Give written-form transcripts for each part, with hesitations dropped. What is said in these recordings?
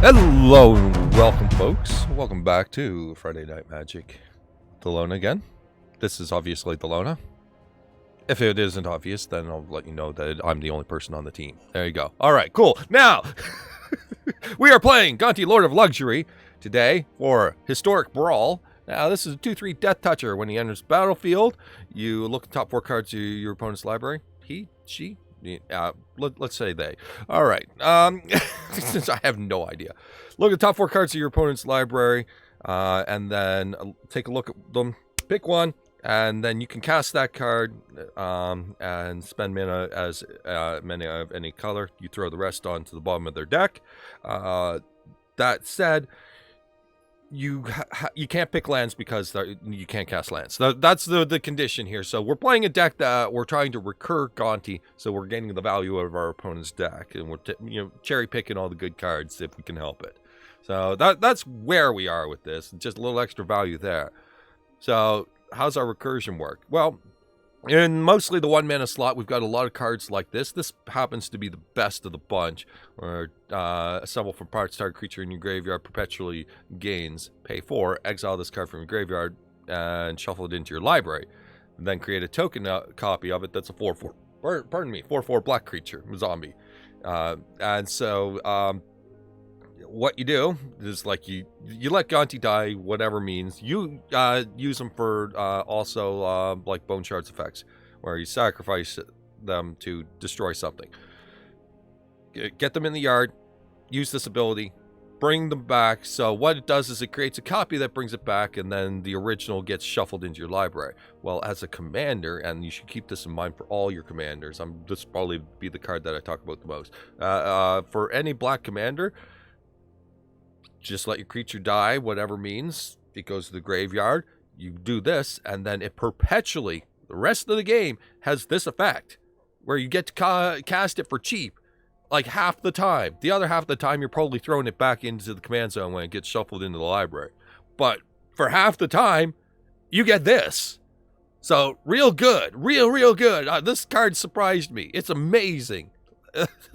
Hello and welcome, folks. Welcome back to Friday Night Magic. Delona again. This is obviously Delona. If it isn't obvious, then I'll let you know that I'm the only person on the team. There you go. Alright, cool. Now, we are playing Gonti, Lord of Luxury, today for Historic Brawl. Now, this is a 2/3 Death Toucher. When he enters the battlefield, you look at the top 4 cards of your opponent's library. He, she, let's say they. All right. Since I have no idea. Look at the top 4 cards of your opponent's library, and then take a look at them. Pick one, and then you can cast that card and spend mana as mana of any color. You throw the rest onto the bottom of their deck. That said, you can't pick lands because you can't cast lands. That's the condition here. So we're playing a deck that we're trying to recur Gonti, so we're gaining the value of our opponent's deck, and we're cherry picking all the good cards if we can help it. So that's where we are with this. Just a little extra value there. So how's our recursion work? Well, in mostly the 1 mana slot, we've got a lot of cards like this. This happens to be the best of the bunch, where assemble from parts target creature in your graveyard perpetually gains. Pay 4, exile this card from your graveyard, and shuffle it into your library. And then create a token copy of it that's a 4/4. Pardon me, 4/4 black creature, zombie. And so what you do is like you let Gonti die, whatever means. You use them for also like Bone Shards effects, where you sacrifice them to destroy something. Get them in the yard, use this ability, bring them back. So what it does is it creates a copy that brings it back, and then the original gets shuffled into your library. Well, as a commander, and you should keep this in mind for all your commanders, this will probably be the card that I talk about the most. For any black commander, just let your creature die, whatever means. It goes to the graveyard. You do this, and then it perpetually, the rest of the game, has this effect, where you get to cast it for cheap, like half the time. The other half of the time, you're probably throwing it back into the command zone when it gets shuffled into the library. But for half the time, you get this. So, real good. Real good. This card surprised me. It's amazing.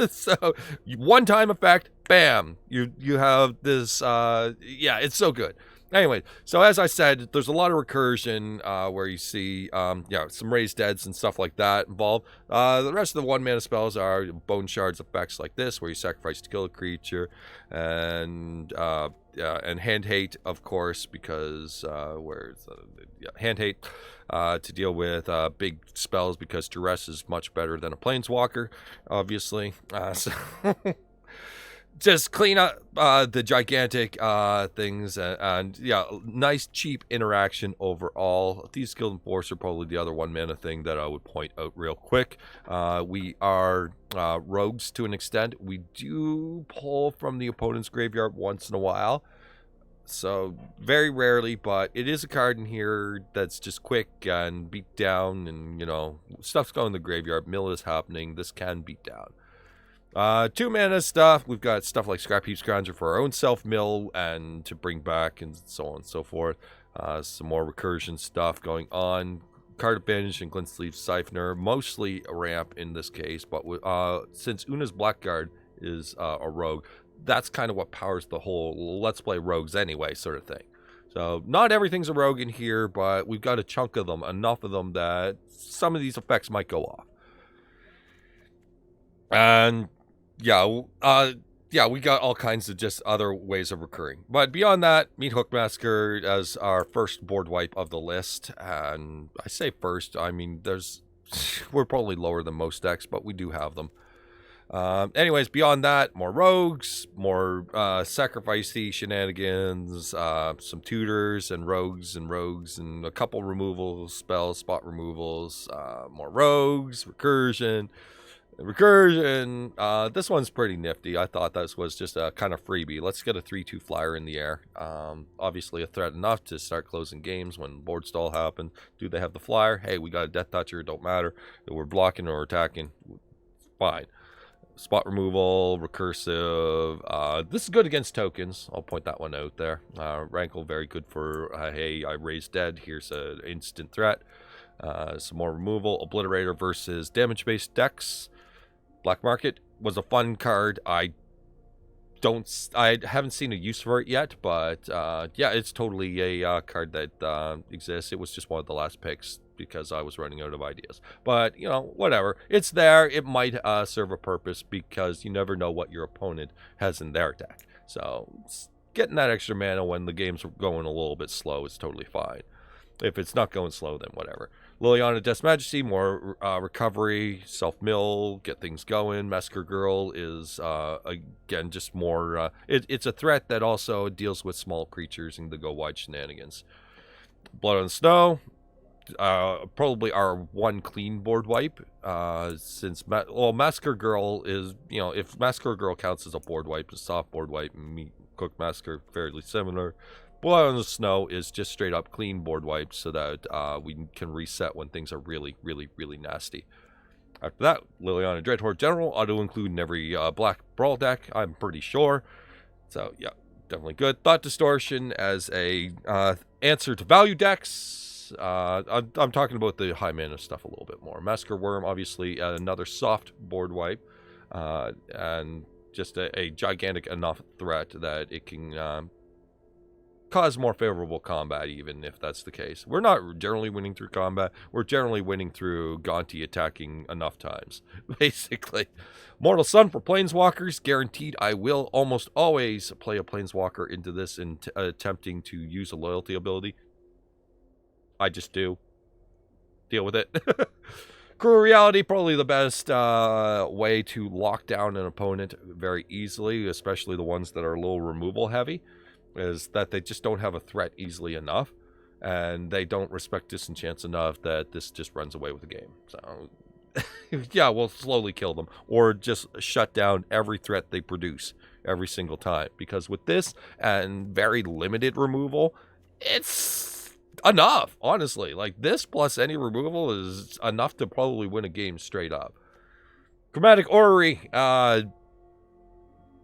So, one-time effect, bam, you have this, yeah, it's so good. Anyway, so as I said, there's a lot of recursion where you see, some raised deads and stuff like that involved. The rest of the 1 mana spells are Bone Shards effects like this, where you sacrifice to kill a creature, and Hand Hate, of course, because Hand Hate to deal with big spells, because Duress is much better than a Planeswalker, obviously. So just clean up the gigantic things, and yeah, nice cheap interaction overall. Thieves Guild Enforcer, probably the other 1 mana thing that I would point out real quick. We are rogues to an extent. We do pull from the opponent's graveyard once in a while, so very rarely, but it is a card in here that's just quick and beat down, and stuff's going in the graveyard, mill is happening, this can beat down. 2 mana stuff, we've got stuff like Scrap Heap Scrounger for our own self-mill and to bring back, and so on and so forth. Some more recursion stuff going on. Card Advantage and Glint-Sleeve Siphoner, mostly a ramp in this case, but since Oona's Blackguard is a rogue, that's kind of what powers the whole let's play rogues anyway sort of thing. So not everything's a rogue in here, but we've got a chunk of them, enough of them that some of these effects might go off. And we got all kinds of just other ways of recurring. But beyond that, Meat Hook Massacre as our first board wipe of the list. And I say first, I mean, we're probably lower than most decks, but we do have them. Anyways, beyond that, more rogues, more sacrificey shenanigans, some tutors and rogues, and a couple removal spells, spot removals, more rogues, recursion. This one's pretty nifty. I thought this was just a kind of freebie. Let's get a 3/2 flyer in the air. Obviously a threat enough to start closing games when board stall happens. Do they have the flyer? Hey, we got a Death Toucher. It don't matter if we're blocking or attacking. Fine. Spot removal, recursive. This is good against tokens. I'll point that one out there. Rankle, very good for, hey, I raised dead. Here's an instant threat. Some more removal. Obliterator versus damage-based decks. Black Market was a fun card. I I haven't seen a use for it yet, but yeah, it's totally a card that exists. It was just one of the last picks because I was running out of ideas. But, you know, whatever. It's there. It might serve a purpose because you never know what your opponent has in their deck. So getting that extra mana when the game's going a little bit slow is totally fine. If it's not going slow, then whatever. Liliana Death's Majesty, more recovery, self-mill, get things going. Massacre Girl is, again, just more... it's a threat that also deals with small creatures and the go-wide shenanigans. Blood on Snow, probably our one clean board wipe. Since Massacre Girl is, you know, if Massacre Girl counts as a board wipe, a soft board wipe, and me, Cook Massacre, fairly similar. Blood on the Snow is just straight up clean board wipes so that we can reset when things are really, really, really nasty. After that, Liliana Dreadhorde General, auto-include in every black Brawl deck, I'm pretty sure. So, yeah, definitely good. Thought Distortion as a answer to value decks. I'm talking about the high mana stuff a little bit more. Massacre Worm, obviously, another soft board wipe. And just a gigantic enough threat that it can... cause more favorable combat, even if that's the case. We're not generally winning through combat. We're generally winning through Gonti attacking enough times, basically. Mortal Sun for Planeswalkers. Guaranteed I will almost always play a Planeswalker into this in attempting to use a loyalty ability. I just do. Deal with it. Cruel Reality, probably the best way to lock down an opponent very easily, especially the ones that are a little removal heavy. Is that they just don't have a threat easily enough, and they don't respect disenchants enough that this just runs away with the game. So, yeah, we'll slowly kill them, or just shut down every threat they produce every single time. Because with this and very limited removal, it's enough, honestly. Like, this plus any removal is enough to probably win a game straight up. Chromatic Orrery,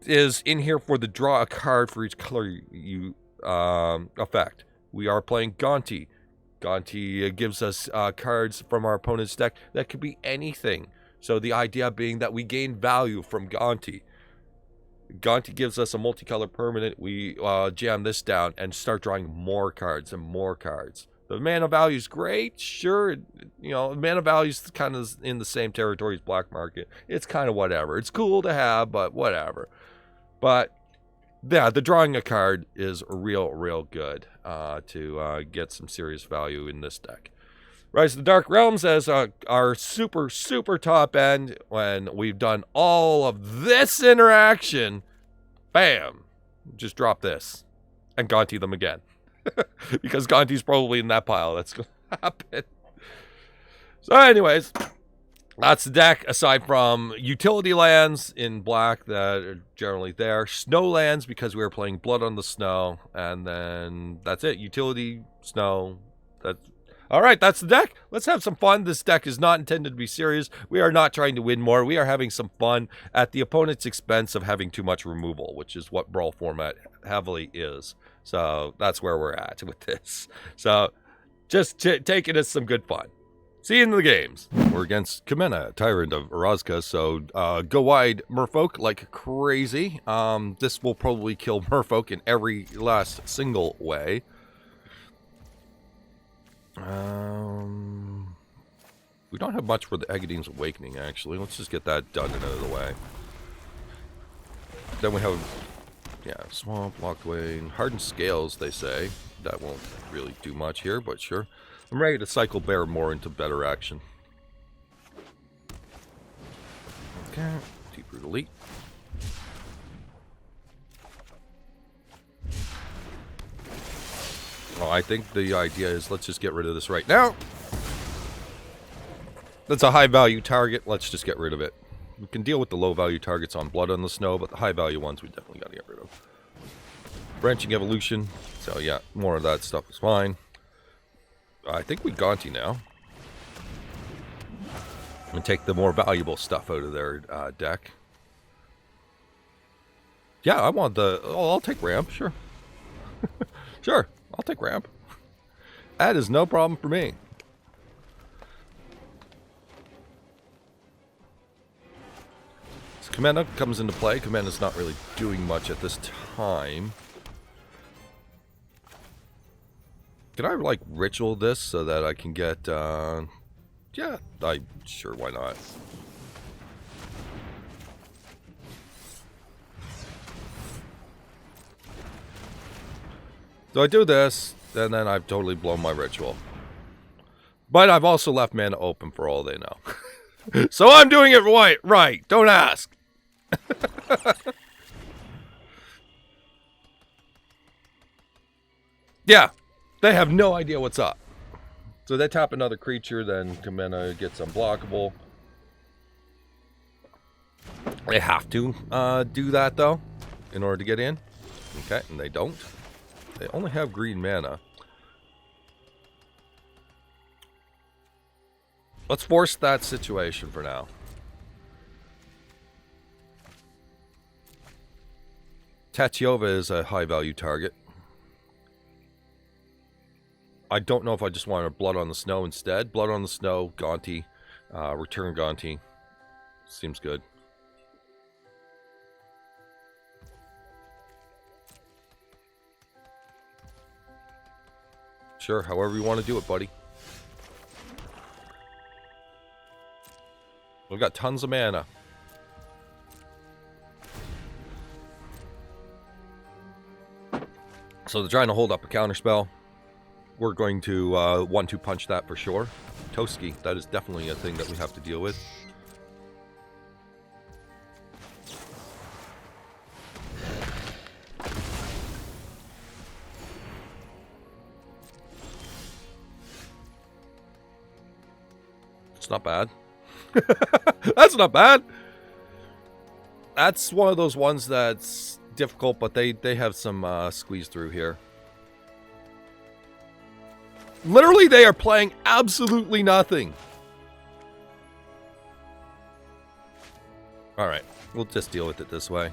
is in here for the draw a card for each color you affect. We are playing Gonti. Gonti gives us cards from our opponent's deck that could be anything. So the idea being that we gain value from Gonti. Gonti gives us a multicolor permanent. We jam this down and start drawing more cards and more cards. The mana value is great, sure. You know, mana value is kind of in the same territory as Black Market. It's kind of whatever. It's cool to have, but whatever. But yeah, the drawing a card is real good to get some serious value in this deck. Rise of the Dark Realms as our super top end. When we've done all of this interaction, bam, just drop this and Gonti them again. Because Gonti's probably in that pile. That's going to happen. So anyways, that's the deck, aside from utility lands in black that are generally there. Snow lands, because we were playing Blood on the Snow. And then that's it. Utility, snow. Alright, that's the deck. Let's have some fun. This deck is not intended to be serious. We are not trying to win more. We are having some fun at the opponent's expense of having too much removal, which is what Brawl format heavily is. So that's where we're at with this. So just take it as some good fun. See you in the games. We're against Kamena, Tyrant of Orazka, so go wide Merfolk like crazy. This will probably kill Merfolk in every last single way. We don't have much for the Egadine's Awakening, actually. Let's just get that done and out of the way. Then we have, yeah, Swamp, Locked Away, and Hardened Scales, they say. That won't really do much here, but sure. I'm ready to cycle Bear more into better action. Okay, Deep-Root Elite. Well, I think the idea is let's just get rid of this right now. That's a high-value target. Let's just get rid of it. We can deal with the low-value targets on Blood on the Snow, but the high-value ones we definitely got to get rid of. Branching Evolution. So, yeah, more of that stuff is fine. I think we Gonti now. And take the more valuable stuff out of their deck. Yeah, I want the... Oh, I'll take Ramp, sure. Sure, I'll take Ramp. That is no problem for me. Commander comes into play. Commander's not really doing much at this time. Can I, like, ritual this so that I can get, yeah, sure, why not? So I do this, and then I've totally blown my ritual. But I've also left mana open for all they know. So I'm doing it right. Don't ask. Yeah, they have no idea what's up. So they tap another creature, then Kamena gets unblockable. They have to do that, though, in order to get in. Okay, and they don't. They only have green mana. Let's force that situation for now. Tatyova is a high-value target. I don't know if I just want a Blood on the Snow instead. Blood on the Snow, Gonti, return Gonti. Seems good. Sure, however you want to do it, buddy. We've got tons of mana. So they're trying to hold up a counterspell. We're going to 1-2 punch that for sure. Toski, that is definitely a thing that we have to deal with. It's not bad. That's not bad. That's one of those ones that's difficult, but they have some squeeze through here. Literally, they are playing absolutely nothing. Alright, we'll just deal with it this way.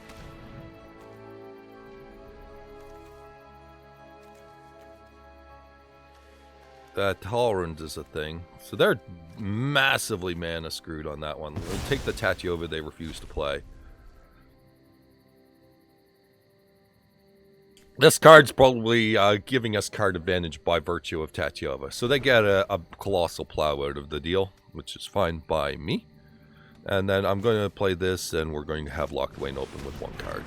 That tolerant is a thing. So they're massively mana screwed on that one. We'll take the Tatyova they refuse to play. This card's probably giving us card advantage by virtue of Tatyova. So they get a Colossal Plow out of the deal, which is fine by me. And then I'm going to play this, and we're going to have Locked Wayne open with one card.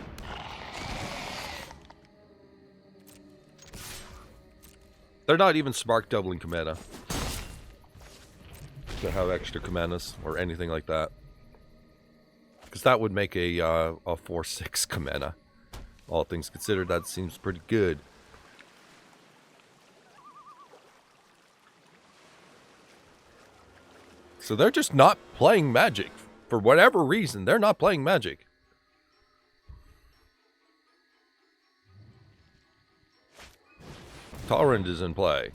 They're not even smart doubling Kamena to have extra Kamenas or anything like that. Because that would make a 4/6 Kamena. All things considered, that seems pretty good. So they're just not playing Magic. For whatever reason, they're not playing Magic. Torrent is in play.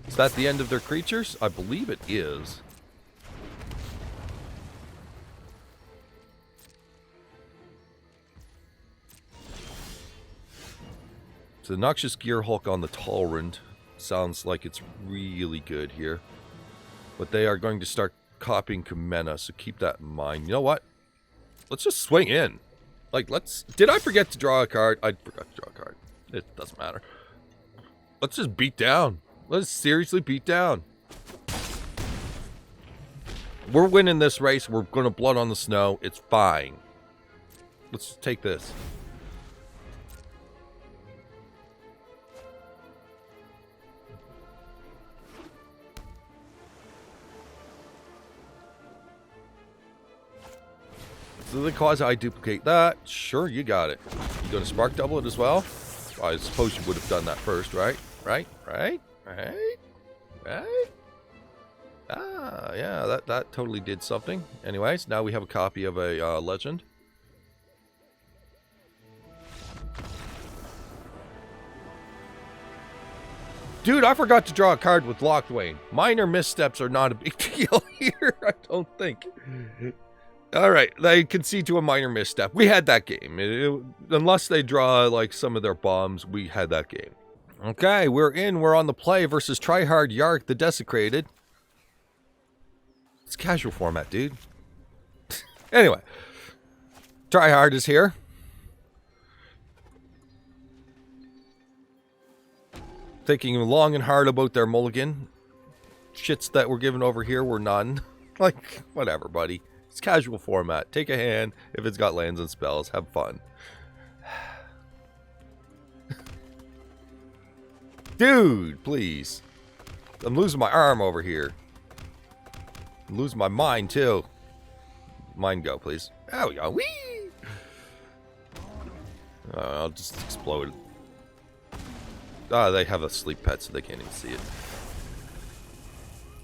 Is that the end of their creatures? I believe it is. So the Noxious Gearhulk on the Torrent sounds like it's really good here. But they are going to start copying Kamena, so keep that in mind. You know what? Let's just swing in. Like, let's... Did I forget to draw a card? I forgot to draw a card. It doesn't matter. Let's just beat down. Let's seriously beat down. We're winning this race. We're going to Blood on the Snow. It's fine. Let's just take this. So the cause I duplicate that. Sure, you got it. You going to Spark Double it as well? I suppose you would have done that first, right? Right? Ah, yeah, that totally did something. Anyways, now we have a copy of a legend. Dude, I forgot to draw a card with Locked Wayne. Minor missteps are not a big deal here, I don't think. Alright, they concede to a minor misstep. We had that game. Unless they draw, like, some of their bombs, we had that game. Okay, we're in. We're on the play versus Tryhard Yark the Desecrated. It's casual format, dude. Anyway, Tryhard is here. Thinking long and hard about their mulligan. Shits that were given over here were none. Like, whatever, buddy. It's casual format. Take a hand if it's got lands and spells. Have fun. Dude, please. I'm losing my arm over here. I'm losing my mind, too. Mind go, please. There we go. Whee! I'll just explode. Ah, they have a sleep pet, so they can't even see it.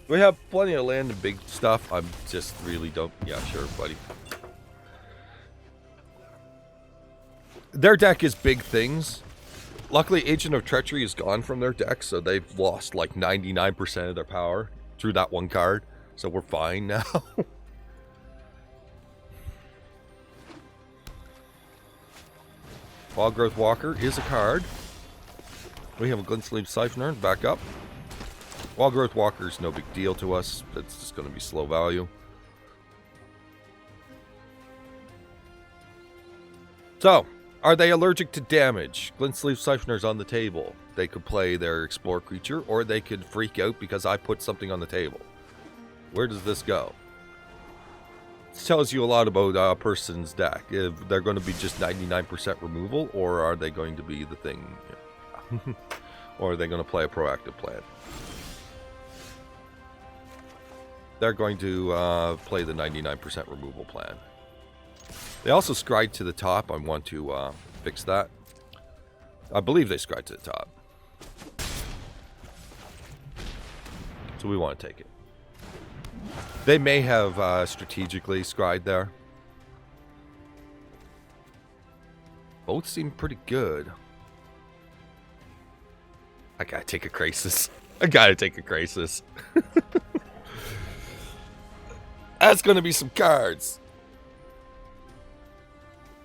We have plenty of land and big stuff. I'm just really don't... Yeah, sure, buddy. Their deck is big things. Luckily, Agent of Treachery is gone from their deck, so they've lost like 99% of their power through that one card. So we're fine now. Wildgrowth Walker is a card. We have a Glint-Sleeve Siphoner back up. Wildgrowth Walker is no big deal to us. It's just going to be slow value. So, are they allergic to damage? Glint-Sleeve Siphoner's on the table. They could play their Explore creature, or they could freak out because I put something on the table. Where does this go? This tells you a lot about a person's deck. If they're going to be just 99% removal, or are they going to be the thing? Or are they going to play a proactive plan? They're going to play the 99% removal plan. They also scried to the top. I want to fix that. I believe they scried to the top. So we want to take it. They may have strategically scried there. Both seem pretty good. I gotta take a crisis. I gotta take a crisis. That's gonna be some cards.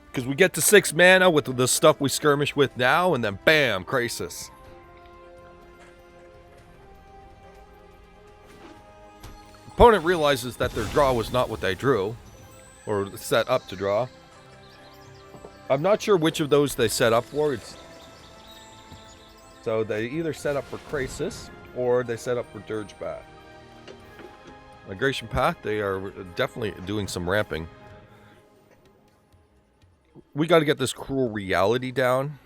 Because we get to 6 mana with the stuff we skirmish with now, and then bam, crisis. Opponent realizes that their draw was not what they drew, or set up to draw. I'm not sure which of those they set up for. So they either set up for Crisis, or they set up for Dirge Bath. Migration Path, they are definitely doing some ramping. We got to get this Cruel Reality down.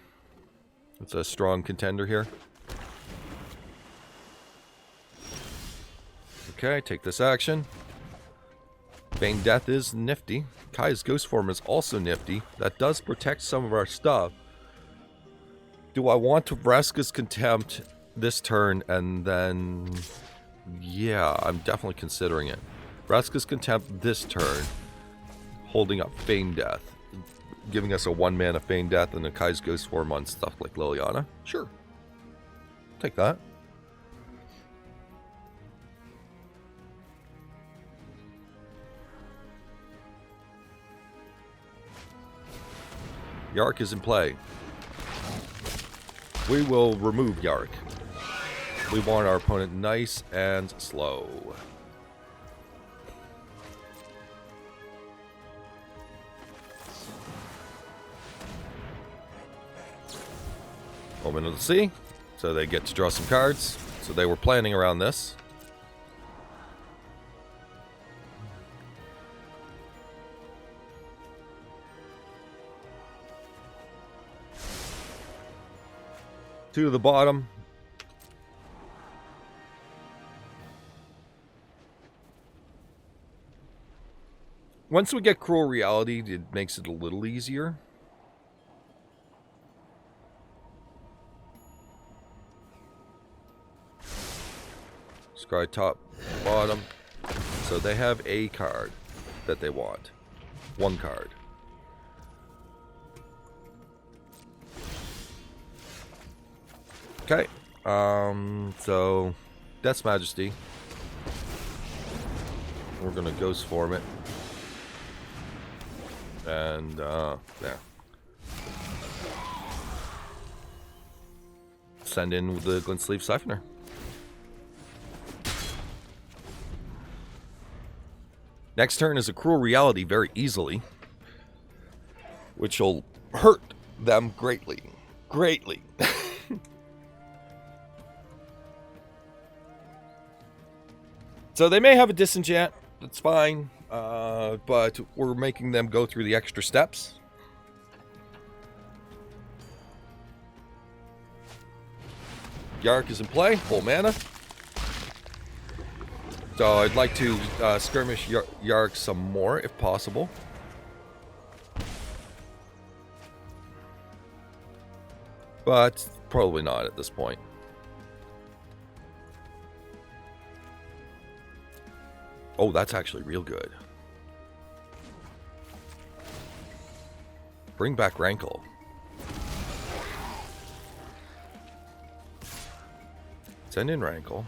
It's a strong contender here. Okay, take this action. Feign Death is nifty. Kai's Ghostform is also nifty. That does protect some of our stuff. Do I want to Vraska's Contempt this turn and then... Yeah, I'm definitely considering it. Vraska's Contempt this turn. Holding up Feign Death. Giving us a 1-mana Feign Death and a Kai's Ghostform on stuff like Liliana. Sure. Take that. Yark is in play. We will remove Yark. We want our opponent nice and slow. Moment of the Sea. So they get to draw some cards. So they were planning around this. To the bottom. Once we get Cruel Reality, it makes it a little easier. Scry top, bottom. So they have a card that they want. One card. Okay, so Death's Majesty. We're gonna Ghostform it. And, there. Send in the Glint-Sleeve Siphoner. Next turn is a Cruel Reality very easily. which will hurt them greatly. Greatly. So they may have a disenchant. That's fine. But we're making them go through the extra steps. Yark is in play. Full mana. So I'd like to skirmish Yark some more if possible. But probably not at this point. Oh, that's actually real good. Bring back Rankle. Send in Rankle.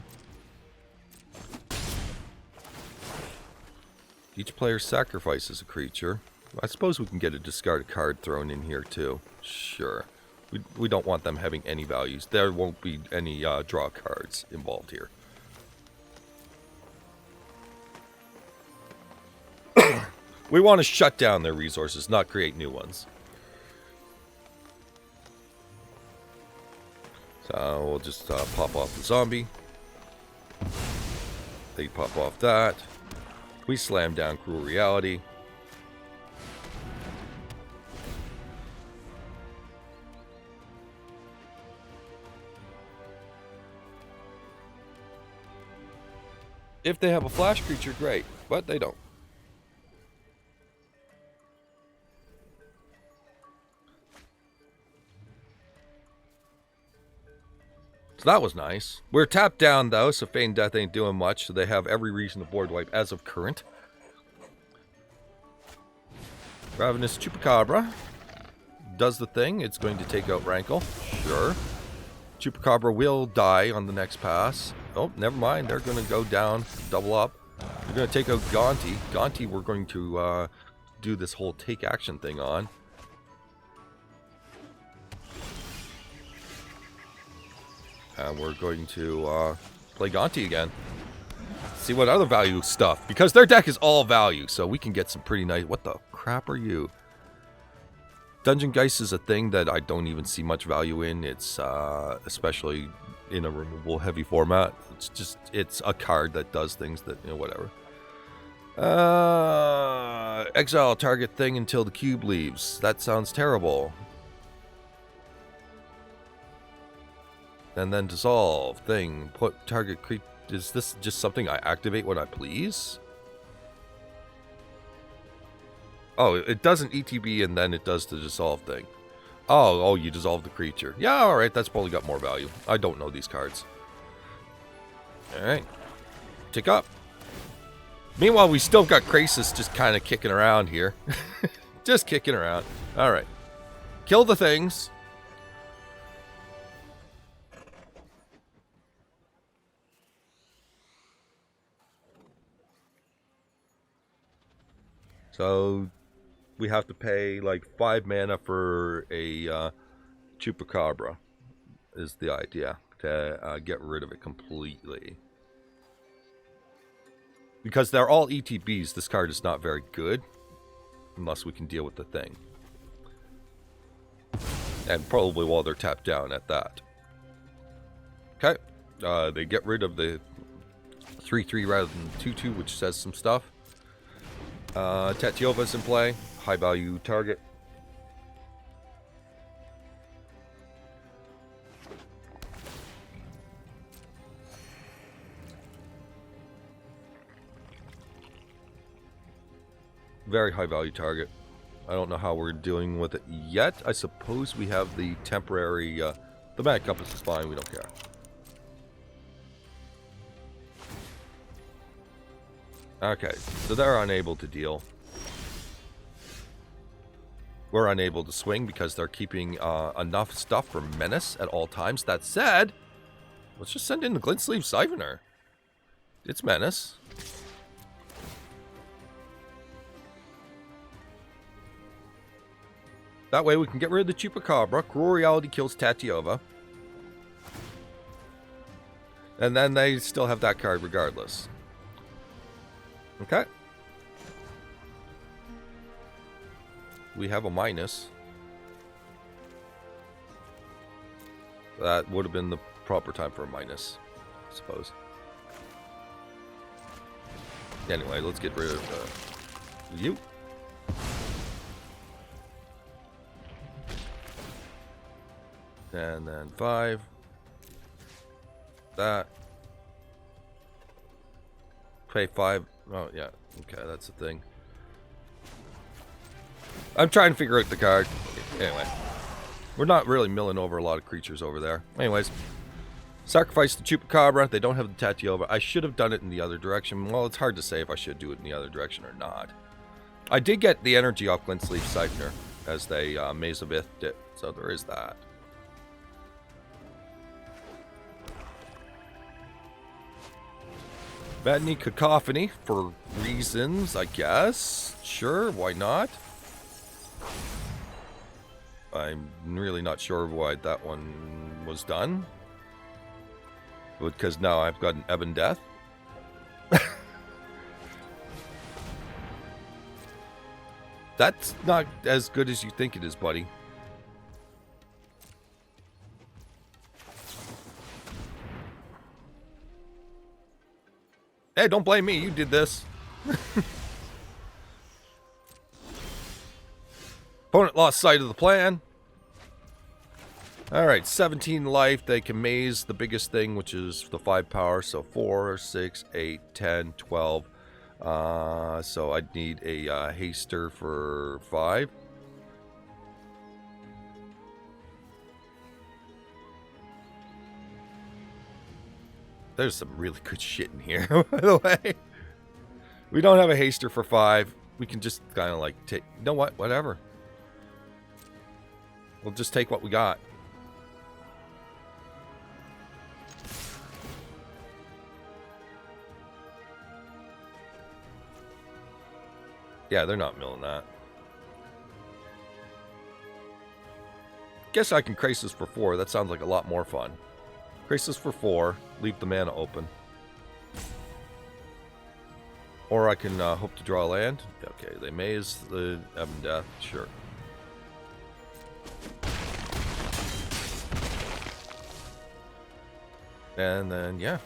Each player sacrifices a creature. I suppose we can get a discarded card thrown in here too. Sure. We don't want them having any values. There won't be any draw cards involved here. We want to shut down their resources, not create new ones. So we'll just pop off the zombie. They pop off that. We slam down Cruel Reality. If they have a flash creature, great, but they don't. So that was nice. We're tapped down though, so Feign Death ain't doing much, so they have every reason to board wipe as of current. Ravenous Chupacabra does the thing. It's going to take out Rankle. Sure. Chupacabra will die on the next pass. Oh, never mind. They're going to go down, double up. They're going to take out Gonti. Gonti we're going to do this whole take action thing on. And we're going to play Gonti again. See what other value stuff. Because their deck is all value, so we can get some pretty nice... What the crap are you? Dungeon Geist is a thing that I don't even see much value in. It's especially in a removable heavy format. It's just, it's a card that does things that, you know, whatever. Exile target thing until the cube leaves. That sounds terrible. And then dissolve thing. Put target creature. Is this just something I activate when I please? Oh, it does an ETB and then it does the dissolve thing. Oh, you dissolve the creature. Yeah, alright, that's probably got more value. I don't know these cards. Alright. Tick up. Meanwhile, we still got Krasis just kind of kicking around here. Just kicking around. Alright. Kill the things. So we have to pay like 5 mana for a Chupacabra is the idea, to get rid of it completely. Because they're all ETBs, this card is not very good unless we can deal with the thing. And probably while they're tapped down at that. Okay, they get rid of the 3/3 rather than 2/2, which says some stuff. Tatiova's in play. High value target. Very high value target. I don't know how we're dealing with it yet. I suppose we have the temporary... the Mad Compass is fine. We don't care. Okay, so they're unable to deal. We're unable to swing because they're keeping enough stuff for Menace at all times. That said, let's just send in the Glint-Sleeve Siphoner. It's Menace. That way we can get rid of the Chupacabra. Cruel Reality kills Tatiova. And then they still have that card regardless. Okay. we have a minus. That would have been the proper time for a minus, I suppose. Anyway, let's get rid of you. And then 5. That. Pay 5. Oh, yeah. Okay, that's the thing. I'm trying to figure out the card. Anyway. We're not really milling over a lot of creatures over there. Anyways. Sacrifice the Chupacabra. They don't have the Tatiova. I should have done it in the other direction. Well, it's hard to say if I should do it in the other direction or not. I did get the energy off Glint-Sleeve Siphoner as they Maze of Ith did. So there is that. Maddening Cacophony for reasons, I guess. Sure, why not? I'm really not sure why that one was done. Because now I've got an Feign Death. That's not as good as you think it is, buddy. Hey, don't blame me. You did this. Opponent lost sight of the plan. Alright, 17 life. They can maze the biggest thing, which is the 5 power. So 4, 6, 8, 10, 12. So I'd need a haster for 5. There's some really good shit in here, by the way. We don't have a haster for 5. We can just kind of like take... You know what? Whatever. We'll just take what we got. Yeah, they're not milling that. Guess I can Crisis for 4. That sounds like a lot more fun. Crisis for 4. Leave the mana open. Or I can hope to draw a land. Okay, they maze the Feign Death. Sure. And then, yeah.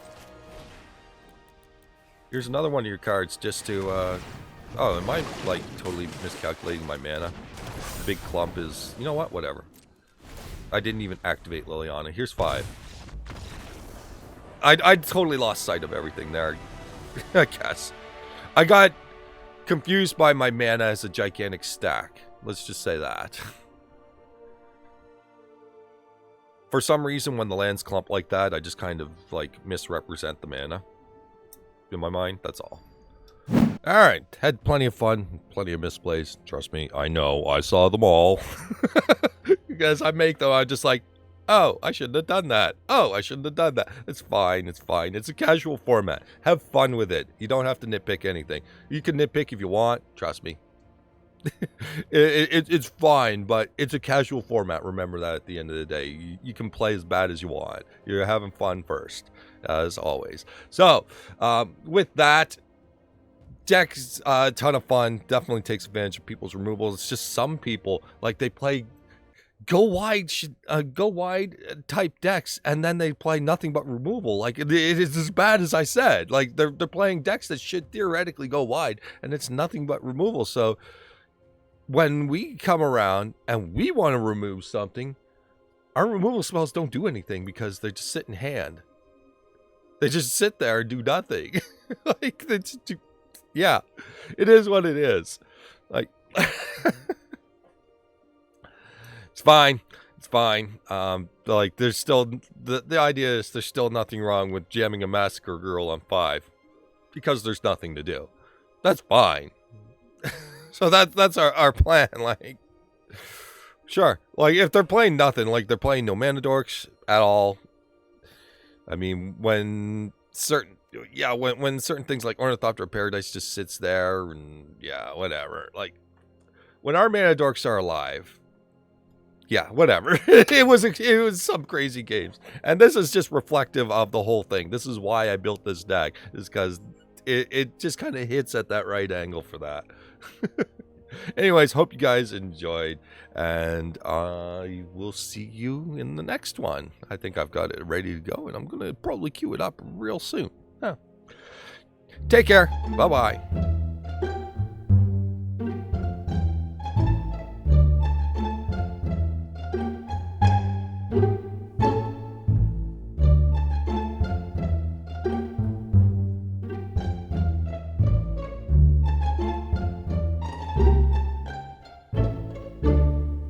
Here's another one of your cards just to... Oh, am I, like, totally miscalculating my mana? The big clump is... You know what? Whatever. I didn't even activate Liliana. Here's 5. I totally lost sight of everything there. I guess. I got confused by my mana as a gigantic stack. Let's just say that. For some reason, when the lands clump like that, I just kind of, like, misrepresent the mana. In my mind, that's all. Alright, had plenty of fun, plenty of misplays. Trust me, I know, I saw them all. Because I make them, I'm just like, oh, I shouldn't have done that. Oh, I shouldn't have done that. It's fine, it's fine. It's a casual format. Have fun with it. You don't have to nitpick anything. You can nitpick if you want, trust me. It's fine, but it's a casual format. Remember that at the end of the day. You can play as bad as you want. You're having fun first, as always. So, with that, deck's a ton of fun. Definitely takes advantage of people's removals. It's just some people, like, they play go wide type decks, and then they play nothing but removal. Like, it is as bad as I said. Like, they're playing decks that should theoretically go wide, and it's nothing but removal. So when we come around and we want to remove something, our removal spells don't do anything because they just sit in hand. They just sit there and do nothing. Like, yeah, it is what it is. Like, it's fine. It's fine. Like, there's still the idea is there's still nothing wrong with jamming a Massacre Girl on 5 because there's nothing to do. That's fine. So that's our plan. Like, sure. Like, if they're playing nothing, like they're playing no mana dorks at all. I mean, when certain things like Ornithopter Paradise just sits there and yeah, whatever. Like, when our mana dorks are alive, yeah, whatever. it was some crazy games, and this is just reflective of the whole thing. This is why I built this deck, is because it just kind of hits at that right angle for that. Anyways, hope you guys enjoyed, and I will see you in the next one. I think I've got it ready to go, and I'm going to probably queue it up real soon. Take care. Bye-bye.